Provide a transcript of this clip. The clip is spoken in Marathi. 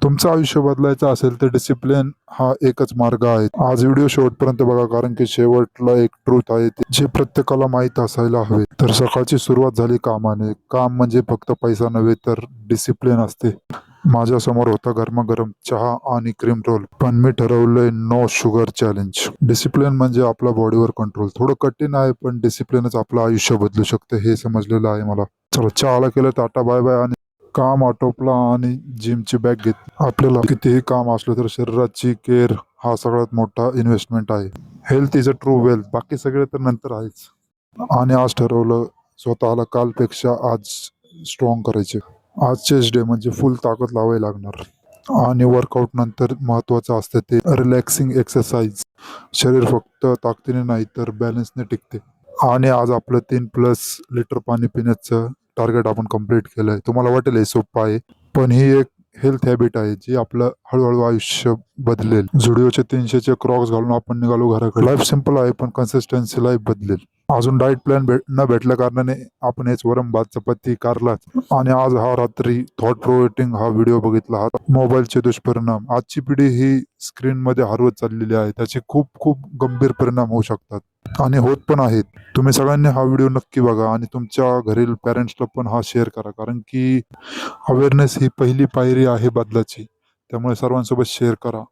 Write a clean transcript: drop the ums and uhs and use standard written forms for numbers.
तुमचं आयुष्य बदलायचं असेल तर डिसिप्लिन हा एकच मार्ग आहे. आज व्हिडिओ शेवटपर्यंत बघा, कारण की शेवटला एक ट्रूथ आहे जे प्रत्येकाला माहीत असायला हवे. तर सकाळची सुरुवात झाली कामाने. काम म्हणजे फक्त पैसा नव्हे तर डिसिप्लिन असते. माझ्या समोर होता गरमागरम चहा आणि क्रीम रोल, पण मी ठरवलंय नो शुगर चॅलेंज. डिसिप्लिन म्हणजे आपल्या बॉडीवर कंट्रोल. थोडं कठीण आहे, पण डिसिप्लिनच आपलं आयुष्य बदलू शकते हे समजलेलं आहे मला. चला, चहाला केलं टाटा बाय बाय आणि काम आटोपला आणि जिमची बॅग घेतली. आपल्याला कितीही काम असलं तर शरीराची केअर हा सगळ्यात मोठा इन्व्हेस्टमेंट आहे. Health is a true wealth. बाकी सगळे तर नंतर आहेच. आणि आज ठरवलं स्वतःला कालपेक्षा आज स्ट्रॉंग करायचे. आजचेच डे म्हणजे फुल ताकद लावावी लागणार. आणि वर्कआउट नंतर महत्वाचं असतं ते रिलॅक्सिंग एक्सरसाइज. शरीर फक्त ताकदीने नाही तर बॅलन्सने टिकते. आणि आज आपलं 3+ लिटर पाणी पिण्याचं टार्गेट आपण कम्प्लीट केलंय. तुम्हाला वाटेल हे सोपं आहे, पण ही एक हेल्थ हॅबिट आहे जी आपलं हळूहळू आयुष्य बदलेल. झुडिओचे 300चे क्रॉक्स घालून आपण निघालो घराकडे. लाईफ सिंपल आहे, पण कन्सिस्टन्सी लाईफ बदलेल. अजून डाएट प्लॅन न भेटल्या कारणाने आपण हेच वरम भात चपाती कारलाच. आणि आज हा रात्री थॉट प्रोवोकिंग हा व्हिडिओ बघितला. हा मोबाईलचे दुष्परिणाम. आजची पिढी ही स्क्रीन मध्ये हरवत चाललेली आहे. त्याचे खूप खूप गंभीर परिणाम होऊ शकतात आणि होत पण आहेत. तुम्ही सगळ्यांनी हा व्हिडिओ नक्की बघा आणि तुमच्या घरील पॅरेंट्सला पण हा शेअर करा, कारण की अवेअरनेस ही पहिली पायरी आहे बदलाची. त्यामुळे सर्वांसोबत शेअर करा.